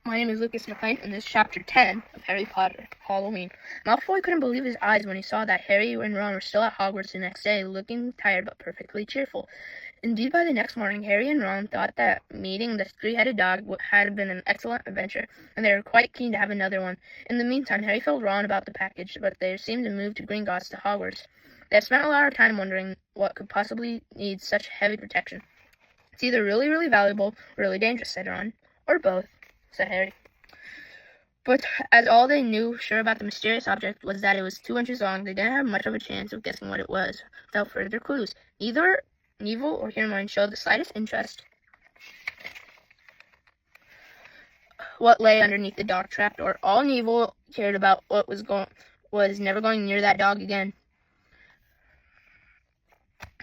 My name is Lucas McLean, and this is Chapter 10 of Harry Potter, Halloween. Malfoy couldn't believe his eyes when he saw that Harry and Ron were still at Hogwarts the next day, looking tired but perfectly cheerful. Indeed, by the next morning, Harry and Ron thought that meeting the three-headed dog had been an excellent adventure, and they were quite keen to have another one. In the meantime, Harry told Ron about the package, but they seemed to move to Gringotts to Hogwarts. They had spent a lot of time wondering what could possibly need such heavy protection. It's either really, really valuable or really dangerous, said Ron. Or both, said Harry. But as all they knew sure about the mysterious object was that it was 2 inches long, they didn't have much of a chance of guessing what it was without further clues. Neither Neville or Hermione showed the slightest interest what lay underneath the dog trapdoor. All Neville cared about was never going near that dog again.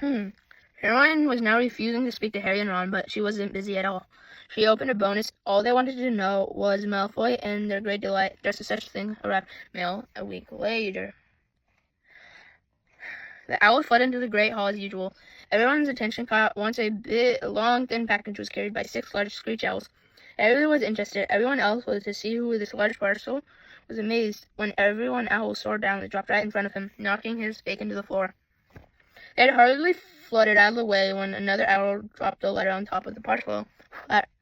Hermione was now refusing to speak to Harry and Ron, but she wasn't busy at all. She opened a bonus. All they wanted to know was Malfoy, and their great delight, just as such a thing arrived mail a week later. The owl fled into the great hall as usual. Everyone's attention caught once a long, thin package was carried by 6 large screech owls. Everyone was interested. Everyone else was to see who this large parcel was amazed when everyone owl soared down and dropped right in front of him, knocking his beak into the floor. They had hardly fluttered out of the way when another owl dropped a letter on top of the parcel.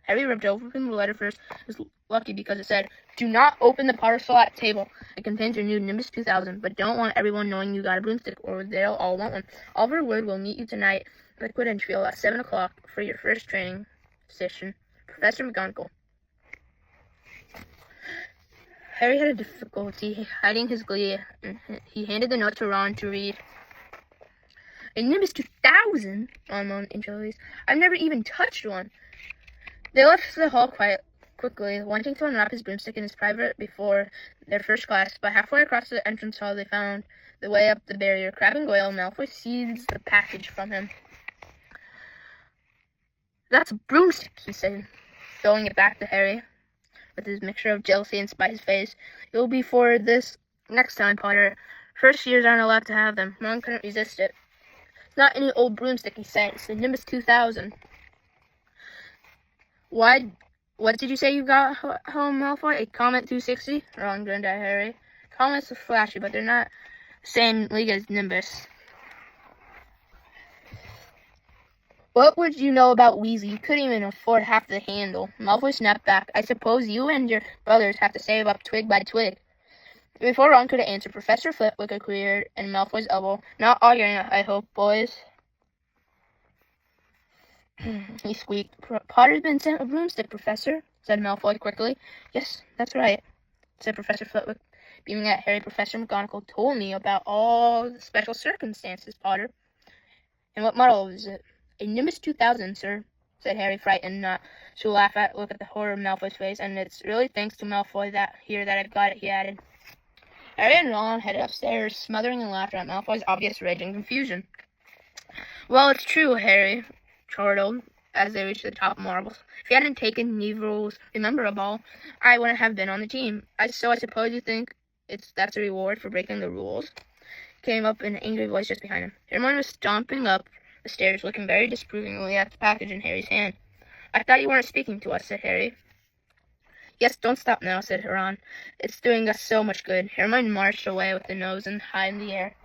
Harry ripped open the letter first. It was lucky because it said, "Do not open the parcel at table. It contains your new Nimbus 2000, but don't want everyone knowing you got a broomstick, or they'll all want one. Oliver Wood will meet you tonight at the Quidditch field at 7 o'clock for your first training session. Professor McGonagall." Harry had a difficulty hiding his glee, and he handed the note to Ron to read. "A Nimbus 2000? Ron moaned anxiously. "I've never even touched one." They left the hall quickly, wanting to unwrap his broomstick in his private before their first class, but halfway across the entrance hall they found the way up the barrier. Crabbe and Goyle, Malfoy seized the package from him. "That's a broomstick," he said, throwing it back to Harry, with his mixture of jealousy and spite his face. "It'll be for this next time, Potter. First years aren't allowed to have them." Ron couldn't resist it. "It's not any old broomstick," he said. "It's the Nimbus 2000. What did you say you got home, Malfoy? A Comet 260? Ron grinned at Harry. Comets are flashy, but they're not the same league as Nimbus. "What would you know about Weasley? You couldn't even afford half the handle." Malfoy snapped back. "I suppose you and your brothers have to save up twig by twig." Before Ron could answer, Professor Flitwick appeared in Malfoy's elbow. "Not arguing, I hope, boys," he squeaked. "Potter's been sent a broomstick, Professor," said Malfoy quickly. "Yes, that's right," said Professor Flitwick, beaming at Harry. "Professor McGonagall told me about all the special circumstances, Potter." "And what model is it?" "A Nimbus 2000, sir," said Harry, frightened not to look at the horror of Malfoy's face. "And it's really thanks to Malfoy that I've got it," he added. Harry and Ron headed upstairs, smothering in laughter at Malfoy's obvious rage and confusion. "Well, it's true," Harry chortled as they reached the top marbles. "If you hadn't taken Neville's Remember Ball, I wouldn't have been on the team. So I suppose you think that's a reward for breaking the rules?" Came up an angry voice just behind him. Hermione was stomping up the stairs, looking very disapprovingly at the package in Harry's hand. "I thought you weren't speaking to us," said Harry. "Yes, don't stop now," said Ron. "It's doing us so much good." Hermione marched away with the nose high in the air.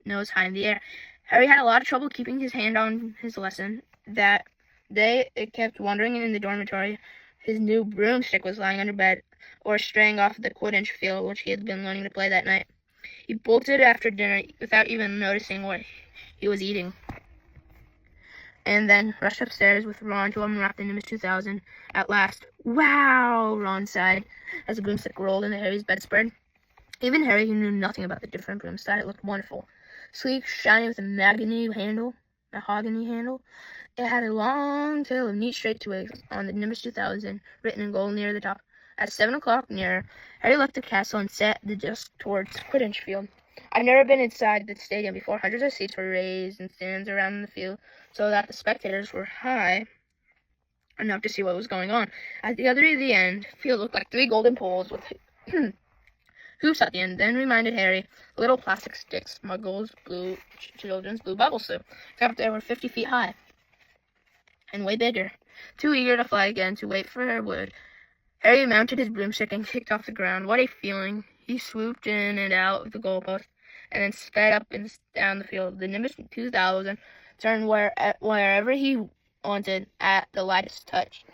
Nose high in the air. Harry had a lot of trouble keeping his hand on his lesson. That day, it kept wandering in the dormitory. His new broomstick was lying under bed, or straying off the Quidditch field, which he had been learning to play that night. He bolted after dinner without even noticing what he was eating, and then rushed upstairs with Ron to unwrap the Nimbus 2000. At last, "Wow!" Ron sighed as the broomstick rolled into Harry's bedspread. Even Harry, who knew nothing about the different brooms, thought it looked wonderful. Sleek, shiny, with a mahogany handle. It had a long tail of neat straight twigs on the Nimbus 2000, written in gold near the top. At 7 o'clock near, Harry left the castle and set the disc towards Quidditch field. I've never been inside the stadium before. Hundreds of seats were raised and stands around the field so that the spectators were high enough to see what was going on. At the other end, the field looked like 3 golden poles with hoops at the end. Then reminded Harry, little plastic sticks, Muggles' children's blue bubble soup, except they were 50 feet high. and way bigger. Too eager to fly again to wait for Wood, Harry mounted his broomstick and kicked off the ground. What a feeling! He swooped in and out of the goalpost, and then sped up and down the field. The Nimbus 2000 turned wherever he wanted at the lightest touch.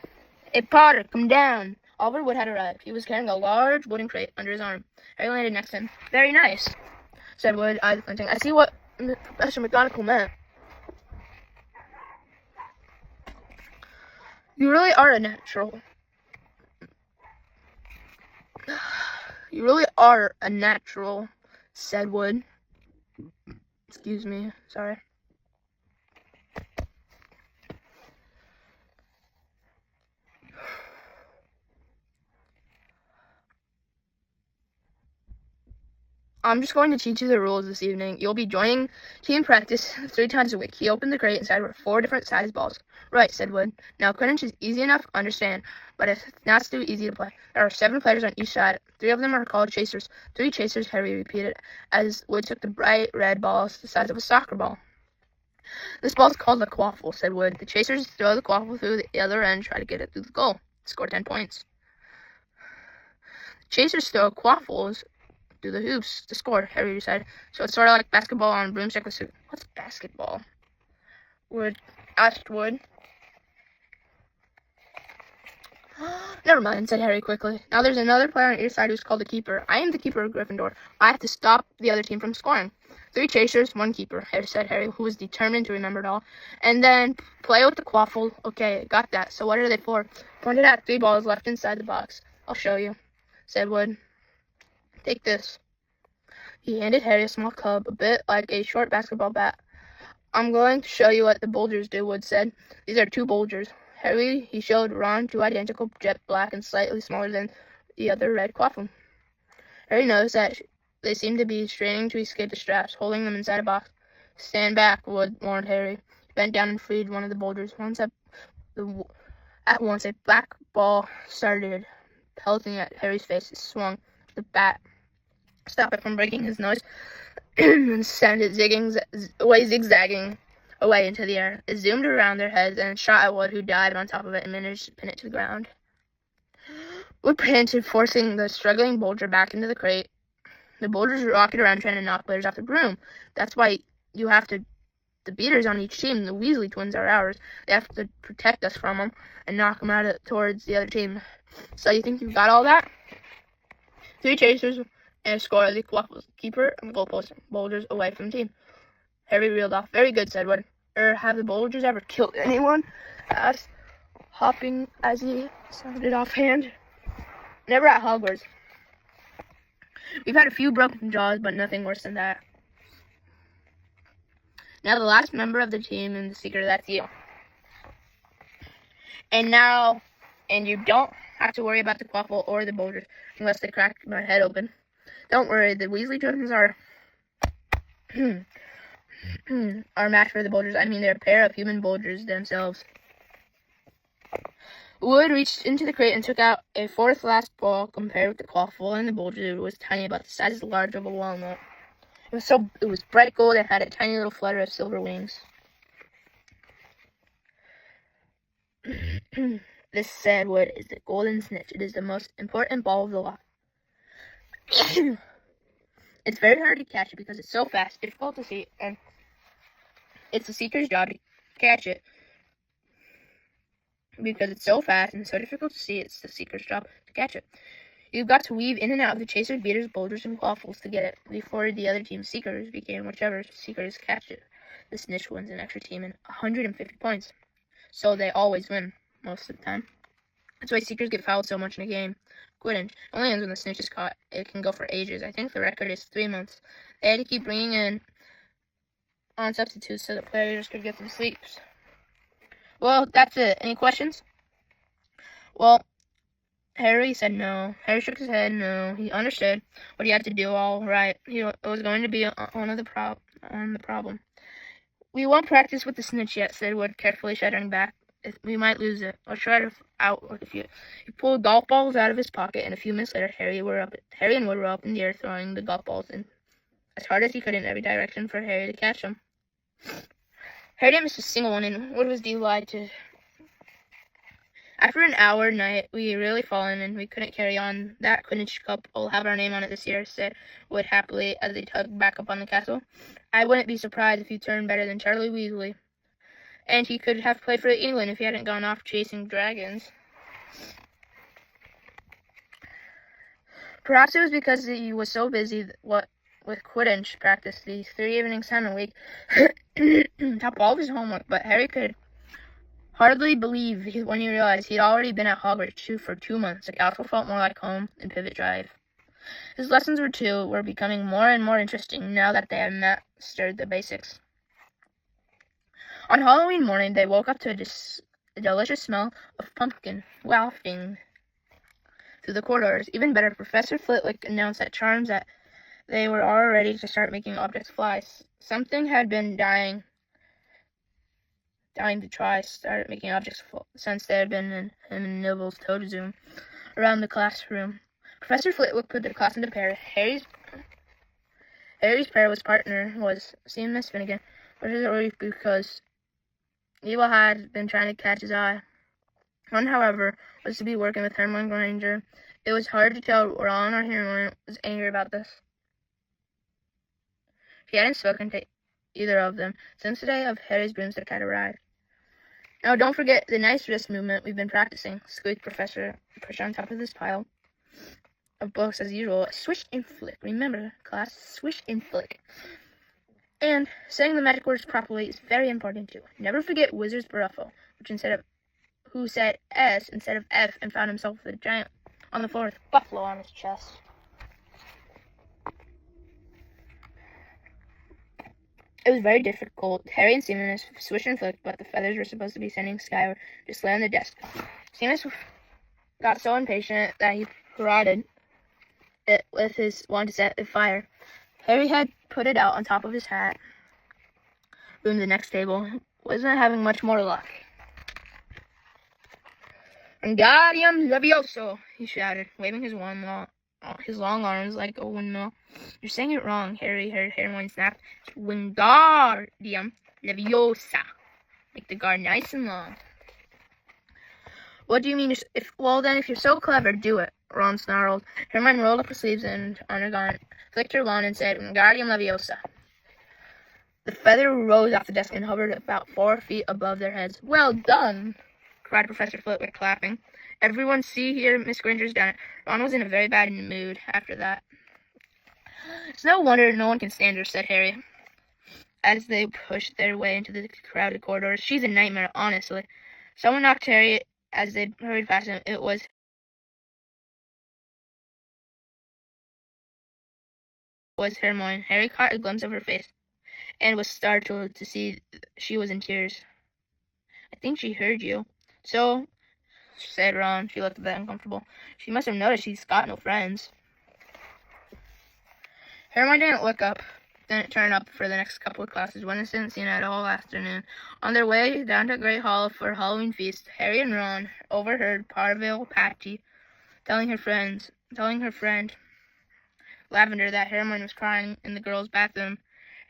"Hey, Potter, come down!" Oliver Wood had arrived. He was carrying a large wooden crate under his arm. Harry landed next to him. "Very nice," said Wood, eyes glinting. "I see what Professor McGonagall meant. You really are a natural. You really are a natural," said Wood. Excuse me, sorry. "I'm just going to teach you the rules this evening. You'll be joining team practice 3 times a week." He opened the crate. Inside were 4 different sized balls. "Right," said Wood. "Now, Quidditch is easy enough to understand, but it's not too easy to play. There are 7 players on each side. 3 of them are called chasers." "3 chasers," Harry repeated, as Wood took the bright red balls the size of a soccer ball. "This ball's called a quaffle," said Wood. "The chasers throw the quaffle through the other end and try to get it through the goal. Score 10 points. Chasers throw quaffles through the hoops to score," Harry decided. "So it's sort of like basketball on broomstick with suit." "What's basketball?" asked Wood. "Never mind," said Harry quickly. "Now there's another player on either side who's called the keeper. I am the keeper of Gryffindor. I have to stop the other team from scoring." 3 chasers, 1 keeper," said Harry, who was determined to remember it all. "And then play with the quaffle." "Okay, got that. So what are they for?" Pointed at 3 balls left inside the box. "I'll show you," said Wood. "Take this." He handed Harry a small club, a bit like a short basketball bat. "I'm going to show you what the Bolgers do," Wood said. "These are 2 Bolgers." He showed Ron 2 identical, jet black and slightly smaller than the other red quaffle. Harry noticed that they seemed to be straining to escape the straps, holding them inside a box. "Stand back," Wood warned Harry. He bent down and freed one of the Bolgers. At once, a black ball started pelting at Harry's face. He swung the bat, stop it from breaking his nose, and sent it zigzagging away into the air. It zoomed around their heads and shot at Wood, who dived on top of it and managed to pin it to the ground. Wood panted, forcing the struggling Bolger back into the crate. The Bolgers rocked around trying to knock players off the broom. That's why you have the beaters on each team. The Weasley twins are ours. They have to protect us from them and knock them out towards the other team. So you think you've got all that? 3 chasers and a score. The quaffles, keeper and goalpost. Bolgers away from the team. Harry reeled off. "Very good," said Wood. Have the Bolgers ever killed anyone?" asked, hopping as he sounded offhand. "Never at Hogwarts. We've had a few broken jaws, but nothing worse than that." "Now the last member of the team and the Seeker, that's you. And you don't have to worry about the quaffle or the Bolgers unless they crack my head open. Don't worry, the Weasley twins are match for the Bolgers. I mean, they're a pair of human Bolgers themselves." Wood reached into the crate and took out a 4th last ball. Compared with the quaffle and the Bolger, it was tiny, about the size large of a walnut. It was bright gold and had a tiny little flutter of silver wings. "This," said Wood, "is the golden snitch. It is the most important ball of the lot. It's very hard to catch it because it's so fast, difficult to see, and it's the Seeker's job to catch it. Because it's so fast and so difficult to see, it's the Seeker's job to catch it. You've got to weave in and out of the chasers, beaters, Bolgers, and quaffles to get it before the other team's Seekers became whichever Seekers catch it. The snitch wins an extra team and 150 points. So they always win, most of the time. That's why Seekers get fouled so much in a game. Quidditch only ends when the snitch is caught. It can go for ages. I think the record is 3 months. They had to keep bringing in on substitutes so the players could get some sleeps. Well, that's it. Any questions? Well, Harry said no. Harry shook his head no. He understood what he had to do, all right. It was going to be on the problem. "We won't practice with the snitch yet," said Wood, carefully shuddering back. "We might lose it. I'll try to out with a few." He pulled golf balls out of his pocket, and a few minutes later, Harry and Wood were up in the air, throwing the golf balls in as hard as he could in every direction for Harry to catch them. Harry didn't miss a single one, and Wood was delighted After an hour night, we really fallen and we couldn't carry on. That Quidditch cup will have our name on it this year, said Wood happily as they tugged back up on the castle. I wouldn't be surprised if you turned better than Charlie Weasley. And he could have played for England if he hadn't gone off chasing dragons. Perhaps it was because he was so busy with Quidditch practice these 3 evenings time a week, top all of his homework, but Harry could hardly believe when he realized he'd already been at Hogwarts for 2 months. The castle felt more like home than Pivot Drive. His lessons were becoming more and more interesting now that they had mastered the basics. On Halloween morning, they woke up to a delicious smell of pumpkin wafting through the corridors. Even better, Professor Flitwick announced that charms that they were all ready to start making objects fly. Something had been dying to try started making objects since they had been in him and Nibbles' toad zoom around the classroom. Professor Flitwick put the class into prayer. Harry's prayer was partner was Seamus Finnegan, particularly because evil had been trying to catch his eye. Ron, however, was to be working with Hermione Granger. It was hard to tell Ron or Hermione was angry about this. He hadn't spoken to either of them since the day of Harry's broomstick had arrived. Now, don't forget the nice wrist movement we've been practicing, squeaked Professor, pushed on top of this pile of books as usual. Swish and flick. Remember, class, swish and flick. And saying the magic words properly is very important too. Never forget Wizard's Buffalo, who said S instead of F and found himself with a giant on the floor with buffalo on his chest. It was very difficult. Harry and Seamus swished and flicked, but the feathers were supposed to be sending skyward just lay on the desk. Seamus got so impatient that he prodded it with his wand to set it afire. Harry had put it out on top of his hat. Boom, the next table. Wasn't having much more luck. Wingardium Levioso, he shouted, waving his long arms like a windmill. You're saying it wrong, Harry heard Hermione snapped. Wingardium Leviosa. Make the guard nice and long. What do you mean? Well, then, if you're so clever, do it, Ron snarled. Hermione rolled up her sleeves and on her garment, flicked her wand, and said, Wingardium Leviosa. The feather rose off the desk and hovered about 4 feet above their heads. Well done, cried Professor Flitwick, clapping. Everyone see here, Miss Granger's done it. Ron was in a very bad mood after that. It's no wonder no one can stand her, said Harry, as they pushed their way into the crowded corridors. She's a nightmare, honestly. Someone knocked Harry as they hurried past him. It was Hermione. Harry caught a glimpse of her face and was startled to see she was in tears. I think she heard you. So, said Ron. She looked a bit uncomfortable. She must have noticed she's got no friends. Hermione didn't turn up for the next couple of classes. Wednesday didn't see it all afternoon. On their way down to Great Hall for a Halloween feast, Harry and Ron overheard Parville Patty telling her friend Lavender that Hermione was crying in the girls' bathroom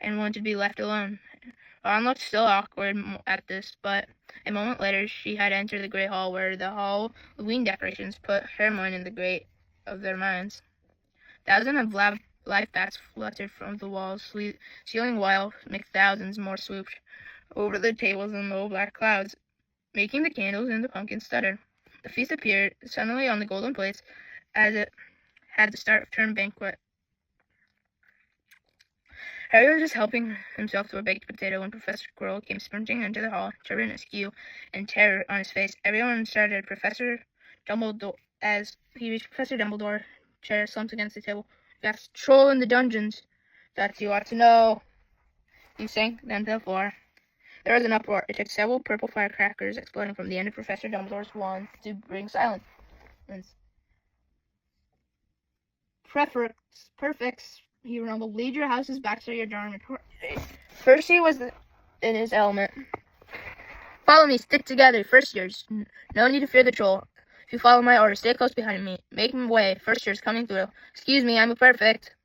and wanted to be left alone. Ron looked still awkward at this, but a moment later she had entered the Great Hall, where the Halloween decorations put Hermione in the great of their minds. Thousands of life bats fluttered from the walls, stealing while thousands more swooped over the tables in low black clouds, making the candles in the pumpkins stutter. The feast appeared suddenly on the golden plates as it had the start of term banquet. Harry was just helping himself to a baked potato when Professor Quirrell came sprinting into the hall, turban askew and terror on his face. Everyone started Professor Dumbledore as he reached Professor Dumbledore. Chair slumped against the table. That's troll in the dungeons. That you ought to know. He sank then to the floor. There was an uproar. It took several purple firecrackers exploding from the end of Professor Dumbledore's wand to bring silence. Perfect, he rumbled. Lead your houses back to your dormitory. Percy was in his element. Follow me, stick together, first years. No need to fear the troll. If you follow my orders, stay close behind me. Make way, first years coming through. Excuse me, I'm a perfect.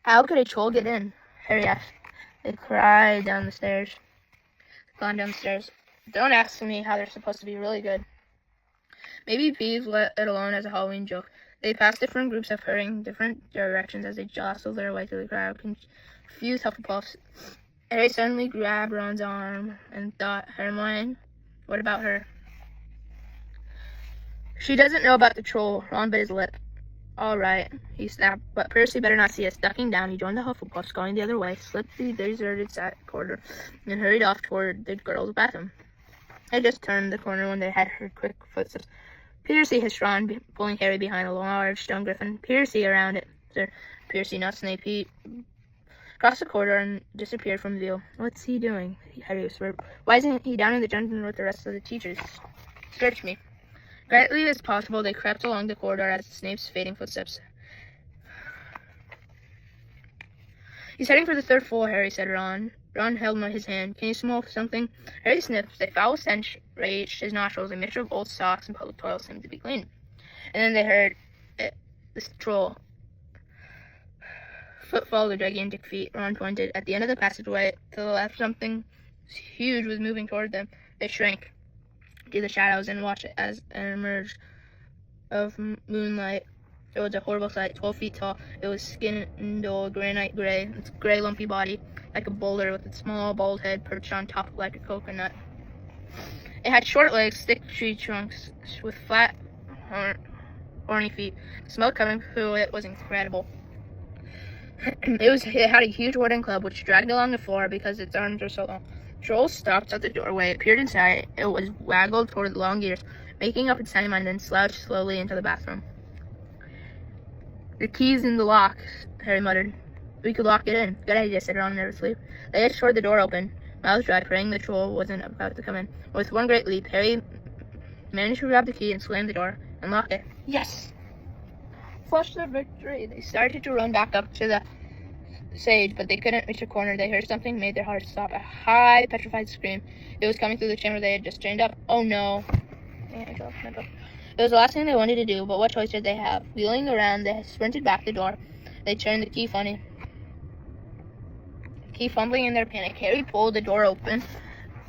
How could a troll get in? Harry asked. They cried down the stairs. gone downstairs. Don't ask me how they're supposed to be really good. Maybe Peeves let it alone as a Halloween joke. They passed different groups of hurrying different directions as they jostled their way through the crowd. Confused Hufflepuffs. Harry suddenly grabbed Ron's arm and thought, Hermione, what about her? She doesn't know about the troll. Ron bit his lip. All right, he snapped, but Percy better not see us. Ducking down, he joined the Hufflepuffs, going the other way, slipped the deserted corridor, and hurried off toward the girls' bathroom. They just turned the corner when they had heard quick footsteps. Percy hissed Ron, pulling Harry behind a large stone griffin. Percy around it, sir. Percy, not Snape. He crossed the corridor and disappeared from view. What's he doing? Harry whispered. Why isn't he down in the dungeon with the rest of the teachers? Search me. Quietly as possible, they crept along the corridor as Snape's fading footsteps. He's heading for the third floor, Harry said. Ron held his hand. Can you smell something? Harry sniffed. A foul stench reached his nostrils. A mixture of old socks and public toilets seemed to be clean. And then they heard this troll. Foot followed the gigantic feet. Ron pointed. At the end of the passageway, to the left, something huge was moving toward them. They shrank to the shadows and watched it as it emerged of moonlight. It was a horrible sight. 12 feet tall. It was skinned dull granite gray. Its gray lumpy body like a boulder with its small bald head perched on top like a coconut. It had short legs, thick tree trunks with flat, horny feet. The smoke coming through it was incredible. It had a huge wooden club which dragged along the floor because its arms were so long. Troll stopped at the doorway, peered inside. It was waggled toward the long ears, making up its tiny mind, then slouched slowly into the bathroom. The key's in the lock, Harry muttered. We could lock it in. Good idea, said Ron nervously. They edged toward the door open, mouths dry, praying the troll wasn't about to come in. With one great leap, Harry managed to grab the key and slam the door and lock it. Yes! Flushed their victory. They started to run back up to the stage, but they couldn't reach a corner. They heard something made their hearts stop. A high, petrified scream. It was coming through the chamber they had just chained up. Oh no. It was the last thing they wanted to do, but what choice did they have? Wheeling around, they sprinted back the door. They turned the key fumbling in their panic. Harry pulled the door open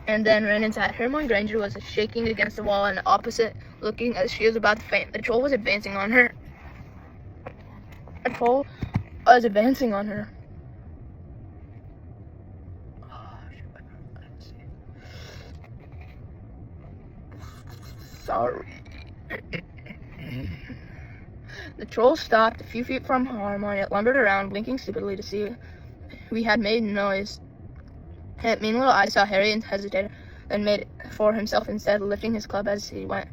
and then ran inside. Hermione Granger was shaking against the wall and opposite, looking as she was about to faint. The troll was advancing on her. Sorry. The troll stopped a few feet from Hermione. It lumbered around, blinking stupidly to see we had made noise. Its mean little eyes saw Harry and hesitated, then made for himself instead, lifting his club as he went.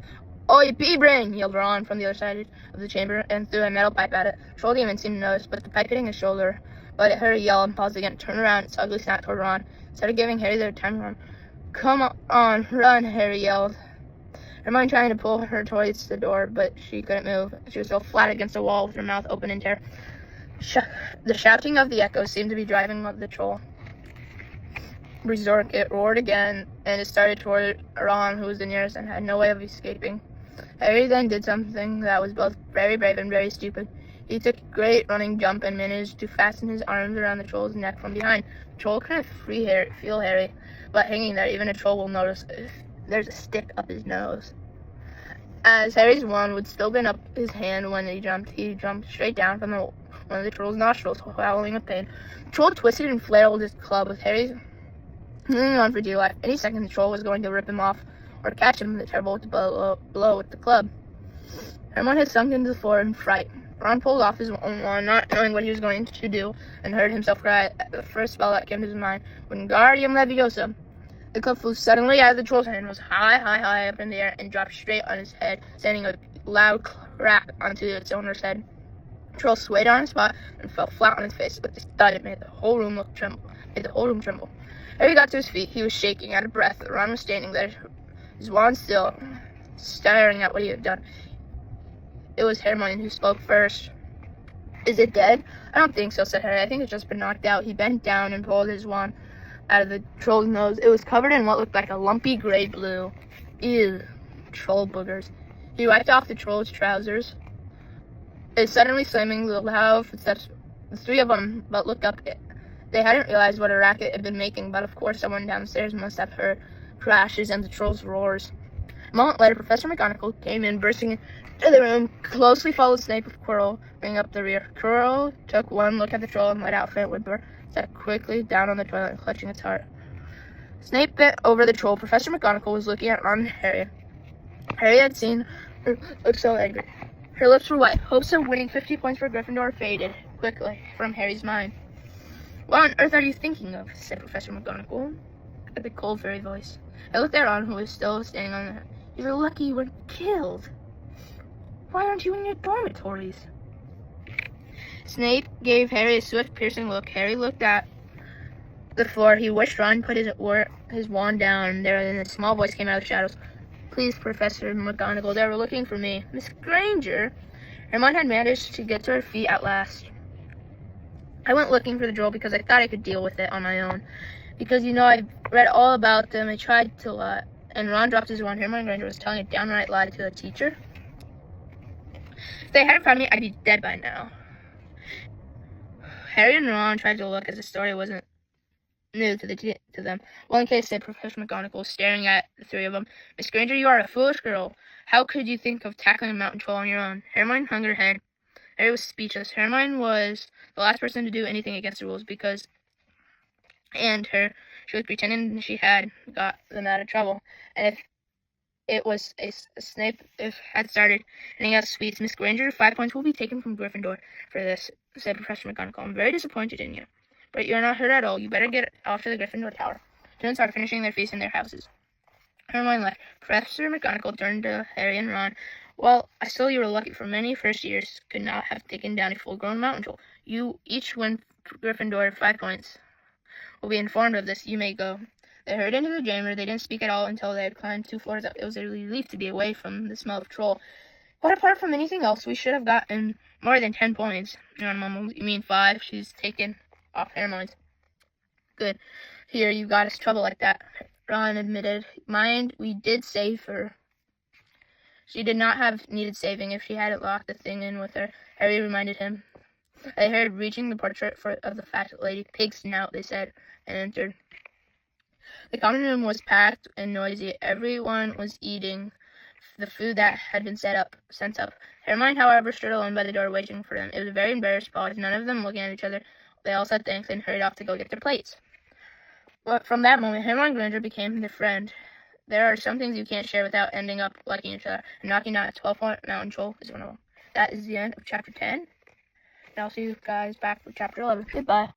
Oi, pea-brain! Yelled Ron from the other side of the chamber and threw a metal pipe at it. Troll didn't even seem to notice, but the pipe hitting his shoulder. But it heard a yell and paused again. Turned around, its ugly snap toward Ron. Instead of giving Harry the time to run. Come on, run, Harry yelled. Hermione trying to pull her towards the door, but she couldn't move. She was still flat against the wall with her mouth open in terror. The shouting of the echoes seemed to be driving the troll berserk. It roared again, and it started toward Ron, who was the nearest and had no way of escaping. Harry then did something that was both very brave and very stupid. He took a great running jump and managed to fasten his arms around the troll's neck from behind. The troll couldn't feel Harry, but hanging there, even a troll will notice if there's a stick up his nose. As Harry's wand would still been up his hand when he jumped straight down from one of the troll's nostrils, howling with pain. The troll twisted and flailed his club with Harry hanging on for dear life. Any second, the troll was going to rip him off or catch him with a terrible blow with the club. Hermione had sunk into the floor in fright. Ron pulled off his own wand, not knowing what he was going to do, and heard himself cry at the first spell that came to his mind, Wingardium Leviosa. The club flew suddenly out of the troll's hand, was high up in the air, and dropped straight on his head, sending a loud crack onto its owner's head. The troll swayed on his spot and fell flat on his face. With this thud, it made the whole room tremble. Harry got to his feet. He was shaking, out of breath. Ron was standing there, his wand still, staring at what he had done. It was Hermione who spoke first. Is it dead? I don't think so, said Harry. I think it's just been knocked out. He bent down and pulled his wand out of the troll's nose. It was covered in what looked like a lumpy gray blue. Ew, troll boogers. He wiped off the troll's trousers. It suddenly slamming the loud footsteps. The three of them but looked up They hadn't realized what a racket it had been making, but of course someone downstairs must have heard crashes and the troll's roars. A moment later, Professor McGonagall came in, bursting into the room, closely followed Snape with Quirrell, bringing up the rear. Quirrell took one look at the troll and let out a faint whimper, sat quickly down on the toilet, clutching its heart. Snape bent over the troll. Professor McGonagall was looking at Ron and Harry. Harry had seen her look so angry. Her lips were wet. Hopes of winning 50 points for Gryffindor faded quickly from Harry's mind. "What on earth are you thinking of?" said Professor McGonagall, with a cold, fairy voice. I looked at Ron, who was still standing on the... You're lucky you weren't killed. Why aren't you in your dormitories? Snape gave Harry a swift, piercing look. Harry looked at the floor. He wished Ron put his wand down there, and a small voice came out of the shadows. Please, Professor McGonagall, they were looking for me. Miss Granger. Hermione had managed to get to her feet at last. I went looking for the droll because I thought I could deal with it on my own. Because, you know, I read all about them. I tried to lie. And Ron dropped his wand. Hermione Granger was telling a downright lie to the teacher. If they hadn't found me, I'd be dead by now. Harry and Ron tried to look as the story wasn't new to them. Well, in case, said Professor McGonagall, staring at the three of them. Miss Granger, you are a foolish girl. How could you think of tackling a mountain troll on your own? Hermione hung her head. Harry was speechless. Hermione was the last person to do anything against the rules she was pretending she had got them out of trouble. And if it was Snape had started handing out sweets, Miss Granger, 5 points will be taken from Gryffindor for this, said Professor McGonagall. I'm very disappointed in you. But you're not hurt at all. You better get off to the Gryffindor Tower. Students are finishing their feast in their houses. Hermione left. Professor McGonagall turned to Harry and Ron. Well, I saw you were lucky, for many first years could not have taken down a full-grown mountain troll. You each win Gryffindor 5 points. Will be informed of this. You may go. They hurried into the chamber. They didn't speak at all until they had climbed 2 floors up. It was a relief to be away from the smell of troll. But apart from anything else, we should have gotten more than 10 points. Ron mumbled. You mean 5? She's taken off Hermione's. Good. Here, you got us trouble like that. Ron admitted. Mind, we did save her. She did not have needed saving if she hadn't locked the thing in with her, Harry reminded him. They heard reaching the portrait of the fat lady. Pig snout, they said, and entered. The common room was packed and noisy. Everyone was eating the food that had been sent up. Hermione, however, stood alone by the door waiting for them. It was a very embarrassed pause, none of them looking at each other. They all said thanks and hurried off to go get their plates. But from that moment, Hermione Granger became their friend. There are some things you can't share without ending up liking each other, and knocking down a 12-point mountain troll is one of them. That is the end of Chapter 10, and I'll see you guys back for Chapter 11. Goodbye.